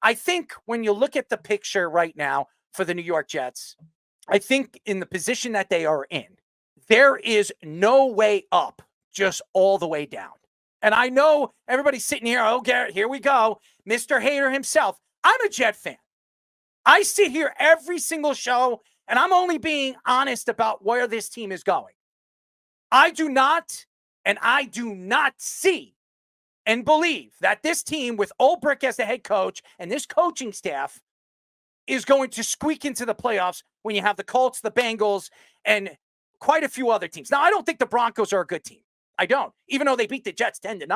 I think when you look at the picture right now for the New York Jets, I think in the position that they are in, there is no way up, just all the way down. And I know everybody's sitting here, oh, Garrett, here we go. Mr. Hater himself. I'm a Jet fan. I sit here every single show, and I'm only being honest about where this team is going. I do not see and believe that this team with Ulbrich as the head coach and this coaching staff is going to squeak into the playoffs when you have the Colts, the Bengals, and quite a few other teams. Now, I don't think the Broncos are a good team. I don't, even though they beat the Jets 10-9.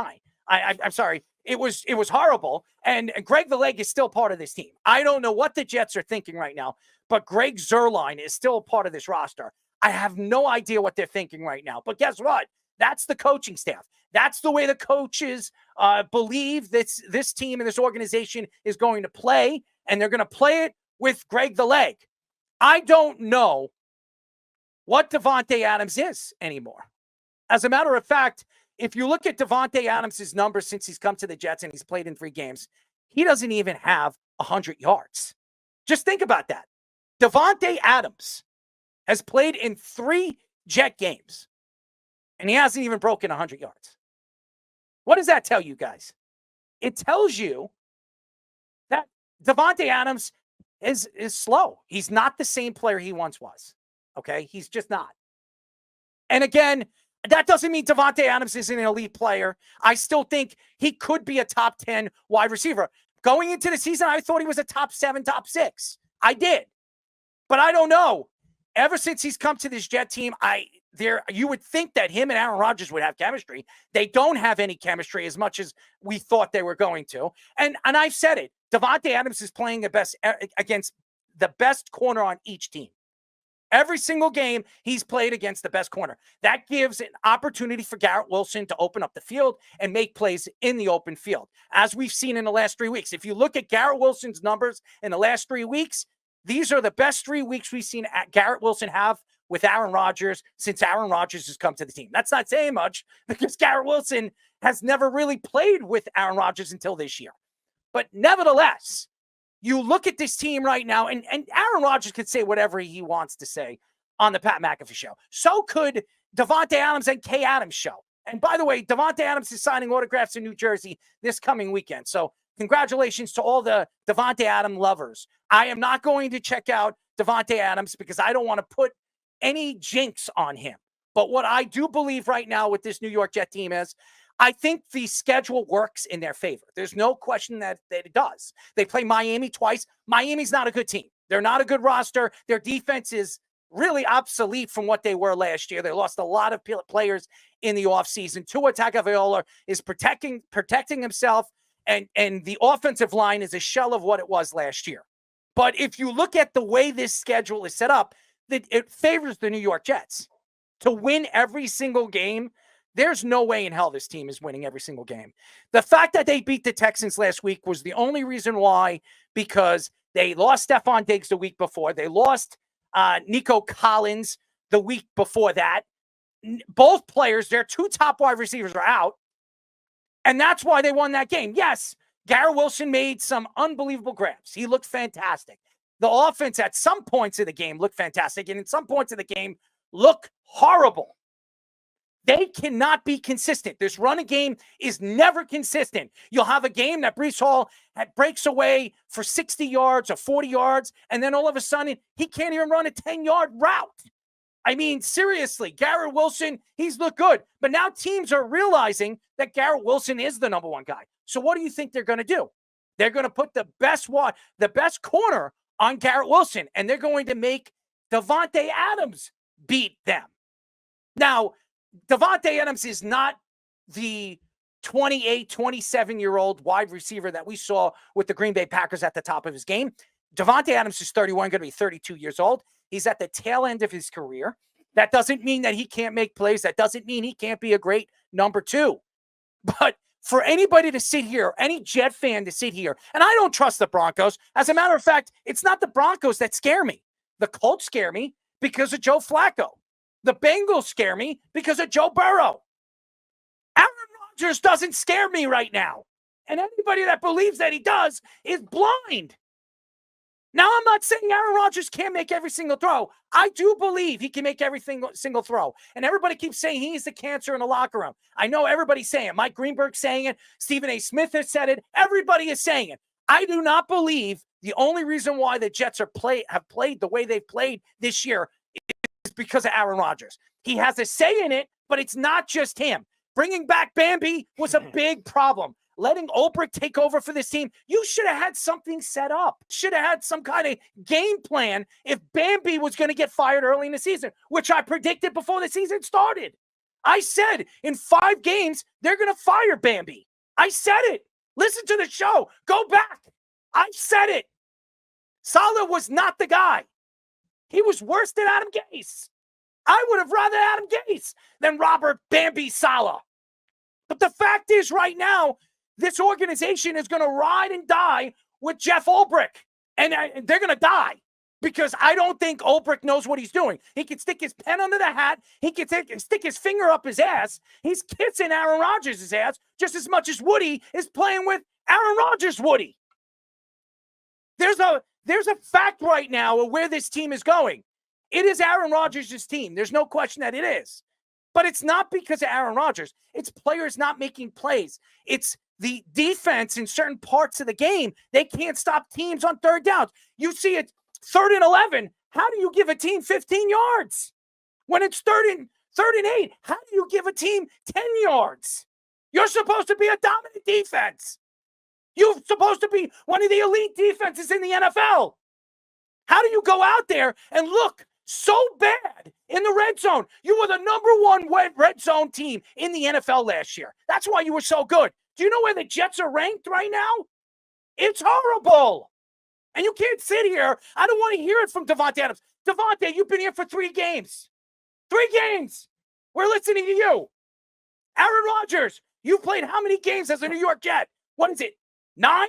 I'm sorry. It was horrible. And Greg the Leg is still part of this team. I don't know what the Jets are thinking right now, but Greg Zuerlein is still a part of this roster. I have no idea what they're thinking right now. But guess what? That's the coaching staff. That's the way the coaches believe that this team and this organization is going to play, and they're going to play it with Greg the Leg. I don't know what Davante Adams is anymore. As a matter of fact, if you look at Davante Adams' numbers since he's come to the Jets and he's played in 3 games, he doesn't even have 100 yards. Just think about that. Davante Adams has played in 3 Jet games, and he hasn't even broken 100 yards. What does that tell you guys? It tells you that Davante Adams is slow. He's not the same player he once was. Okay? He's just not. And again, that doesn't mean Davante Adams isn't an elite player. I still think he could be a top 10 wide receiver. Going into the season, I thought he was a top 7, top 6. I did. But I don't know. Ever since he's come to this Jet team, you would think that him and Aaron Rodgers would have chemistry. They don't have any chemistry as much as we thought they were going to. And I've said it. Davante Adams is playing the best against the best corner on each team. Every single game, he's played against the best corner. That gives an opportunity for Garrett Wilson to open up the field and make plays in the open field, as we've seen in the last 3 weeks. If you look at Garrett Wilson's numbers in the last 3 weeks, these are the best 3 weeks we've seen Garrett Wilson have with Aaron Rodgers since Aaron Rodgers has come to the team. That's not saying much because Garrett Wilson has never really played with Aaron Rodgers until this year. But nevertheless, you look at this team right now, and Aaron Rodgers could say whatever he wants to say on the Pat McAfee show. So could Davante Adams and Kay Adams show. And by the way, Davante Adams is signing autographs in New Jersey this coming weekend. So congratulations to all the Davante Adams lovers. I am not going to check out Davante Adams because I don't want to put any jinx on him. But what I do believe right now with this New York Jet team is I think the schedule works in their favor. There's no question that it does. They play Miami twice. Miami's not a good team. They're not a good roster. Their defense is really obsolete from what they were last year. They lost a lot of players in the offseason. Tua Tagovailoa is protecting himself, and the offensive line is a shell of what it was last year. But if you look at the way this schedule is set up, it favors the New York Jets to win every single game. There's no way in hell this team is winning every single game. The fact that they beat the Texans last week was the only reason why, because they lost Stephon Diggs the week before. They lost Nico Collins the week before that. Both players, their 2 top wide receivers are out. And that's why they won that game. Yes, Garrett Wilson made some unbelievable grabs. He looked fantastic. The offense at some points of the game looked fantastic, and at some points of the game looked horrible. They cannot be consistent. This running game is never consistent. You'll have a game that Breece Hall breaks away for 60 yards or 40 yards, and then all of a sudden, he can't even run a 10-yard route. I mean, seriously, Garrett Wilson, he's looked good. But now teams are realizing that Garrett Wilson is the number 1 guy. So what do you think they're going to do? They're going to put the best corner on Garrett Wilson, and they're going to make Davante Adams beat them. Now, Davante Adams is not the 28, 27-year-old wide receiver that we saw with the Green Bay Packers at the top of his game. Davante Adams is 31, going to be 32 years old. He's at the tail end of his career. That doesn't mean that he can't make plays. That doesn't mean he can't be a great number 2. But for anybody to sit here, any Jet fan to sit here, and I don't trust the Broncos. As a matter of fact, it's not the Broncos that scare me. The Colts scare me because of Joe Flacco. The Bengals scare me because of Joe Burrow. Aaron Rodgers doesn't scare me right now. And anybody that believes that he does is blind. Now, I'm not saying Aaron Rodgers can't make every single throw. I do believe he can make every single throw. And everybody keeps saying he's the cancer in the locker room. I know everybody's saying it. Mike Greenberg's saying it. Stephen A. Smith has said it. Everybody is saying it. I do not believe the only reason why the Jets have played the way they've played this year is because of Aaron Rodgers. He has a say in it, but it's not just him. Bringing back Bambi was a big problem. Letting Ulbrich take over for this team, you should have had something set up. Should have had some kind of game plan if Bambi was going to get fired early in the season, which I predicted before the season started. I said in 5 games, they're going to fire Bambi. I said it. Listen to the show. Go back. I said it. Saleh was not the guy. He was worse than Adam Gase. I would have rather Adam Gase than Robert Bambi Saleh. But the fact is right now, this organization is going to ride and die with Jeff Ulbrich. And they're going to die because I don't think Ulbrich knows what he's doing. He can stick his pen under the hat. He can stick his finger up his ass. He's kissing Aaron Rodgers' ass just as much as Woody is playing with Aaron Rodgers' Woody. There's a fact right now of where this team is going. It is Aaron Rodgers' team. There's no question that it is. But it's not because of Aaron Rodgers. It's players not making plays. It's the defense in certain parts of the game. They can't stop teams on third downs. You see it 3rd and 11. How do you give a team 15 yards? When it's 3rd and 8, how do you give a team 10 yards? You're supposed to be a dominant defense. You're supposed to be one of the elite defenses in the NFL. How do you go out there and look so bad in the red zone? You were the number 1 red zone team in the NFL last year. That's why you were so good. Do you know where the Jets are ranked right now? It's horrible. And you can't sit here. I don't want to hear it from Davante Adams. Davante, you've been here for 3 games. 3 games. We're listening to you. Aaron Rodgers, you've played how many games as a New York Jet? What is it? 9?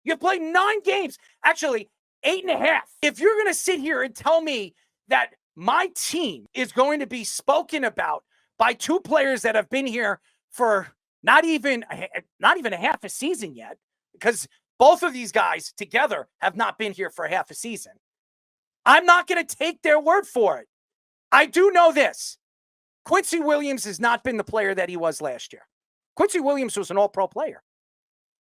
You've played 9 games. Actually, 8.5. If you're going to sit here and tell me that my team is going to be spoken about by 2 players that have been here for not even a half a season yet, because both of these guys together have not been here for a half a season, I'm not going to take their word for it. I do know this. Quincy Williams has not been the player that he was last year. Quincy Williams was an all-pro player.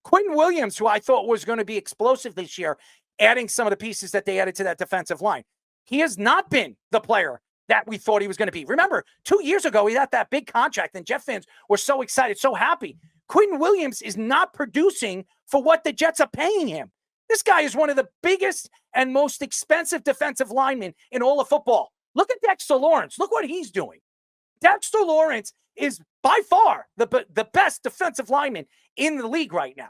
Quentin Williams, who I thought was going to be explosive this year, adding some of the pieces that they added to that defensive line, he has not been the player that we thought he was going to be. Remember, 2 years ago, he got that big contract, and Jet fans were so excited, so happy. Quentin Williams is not producing for what the Jets are paying him. This guy is one of the biggest and most expensive defensive linemen in all of football. Look at Dexter Lawrence. Look what he's doing. Dexter Lawrence is by far the best defensive lineman in the league right now,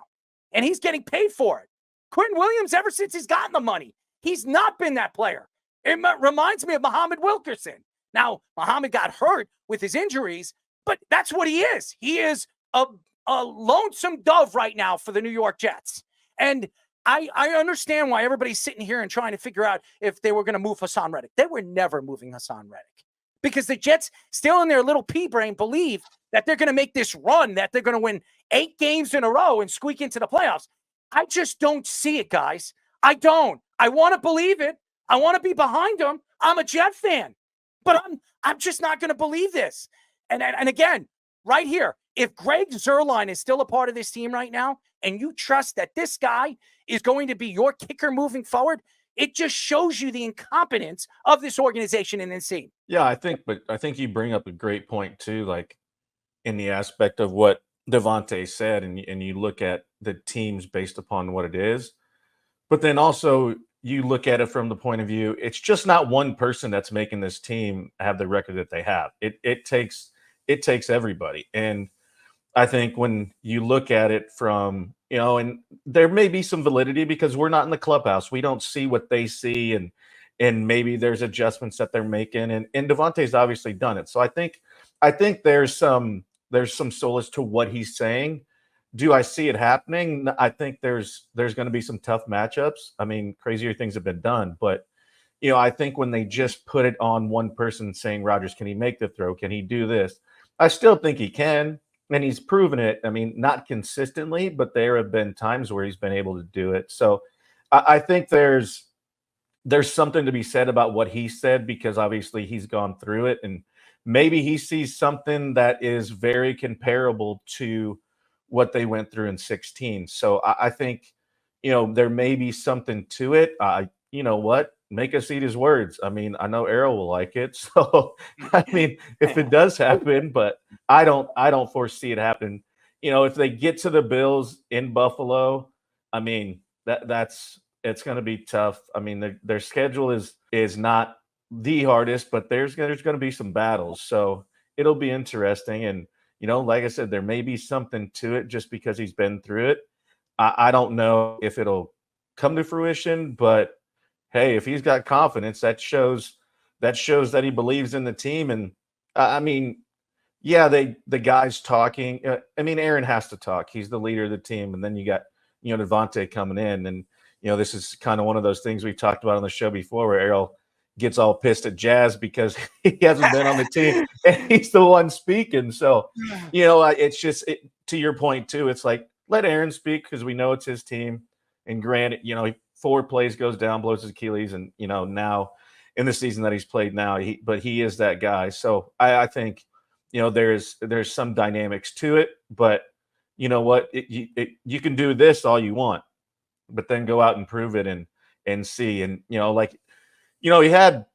and he's getting paid for it. Quentin Williams, ever since he's gotten the money, he's not been that player. It reminds me of Muhammad Wilkerson. Now, Muhammad got hurt with his injuries, but that's what he is. He is a lonesome dove right now for the New York Jets. And I understand why everybody's sitting here and trying to figure out if they were going to move Hassan Reddick. They were never moving Hassan Reddick because the Jets, still in their little pea brain, believe that they're going to make this run, that they're going to win 8 games in a row and squeak into the playoffs. I just don't see it, guys. I don't. I want to believe it. I want to be behind them. I'm a Jet fan, but I'm just not going to believe this. And again, right here, if Greg Zuerlein is still a part of this team right now, and you trust that this guy is going to be your kicker moving forward, it just shows you the incompetence of this organization in this team. Yeah, I think you bring up a great point too, like in the aspect of what Davante said, and you look at the teams based upon what it is, but then also you look at it from the point of view, it's just not one person that's making this team have the record that they have. It takes everybody. And I think when you look at it from, and there may be some validity because we're not in the clubhouse. We don't see what they see, and maybe there's adjustments that they're making. And Davante's obviously done it. So I think there's some solace to what he's saying. Do I see it happening? I think there's going to be some tough matchups. I mean, crazier things have been done, but I think when they just put it on one person saying, Rodgers, can he make the throw? Can he do this? I still think he can. and he's proven it. I mean, not consistently, but there have been times where he's been able to do it. So I think there's something to be said about what he said because obviously he's gone through it and maybe he sees something that is very comparable to what they went through in 16. So I think, there may be something to it. You know what? Make us eat his words. I mean, I know Errol will like it. So I mean, if it does happen, but I don't foresee it happen. If they get to the Bills in Buffalo, I mean, that's it's going to be tough. I mean, their schedule is not the hardest, but there's going to be some battles. So it'll be interesting. And like I said, there may be something to it just because he's been through it. I don't know if it'll come to fruition, but hey, if he's got confidence, that shows that he believes in the team. And I mean, yeah, the guys talking. I mean, Aaron has to talk. He's the leader of the team, and then you got Davante coming in, and this is kind of one of those things we talked about on the show before, where Errol gets all pissed at Jazz because he hasn't been on the team, and he's the one speaking. So, it's just to your point too. It's like let Aaron speak because we know it's his team, and granted, 4 plays goes down, blows his Achilles, and now in the season that he's played now, but he is that guy. So I think there's some dynamics to it, but you know what? You can do this all you want, but then go out and prove it and see. And he had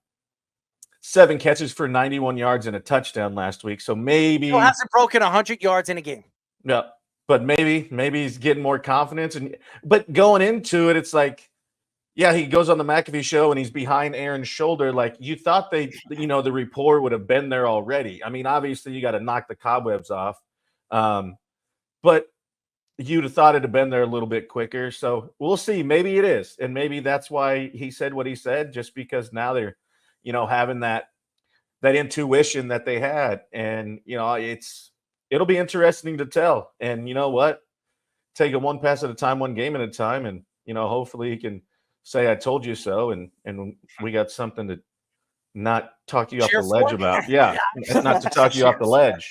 7 catches for 91 yards and a touchdown last week. So maybe He hasn't broken 100 yards in a game. Yeah, but maybe he's getting more confidence. But going into it, it's like, yeah, he goes on the McAfee show and he's behind Aaron's shoulder. Like you thought the rapport would have been there already. I mean, obviously you got to knock the cobwebs off, but you'd have thought it'd have been there a little bit quicker. So we'll see. Maybe it is, and maybe that's why he said what he said, just because now they're, having that intuition that they had, and it'll be interesting to tell. And you know what? Take it one pass at a time, one game at a time, and hopefully he can say I told you so, and we got something to not talk you off the ledge about. Yeah, not to talk you off the ledge.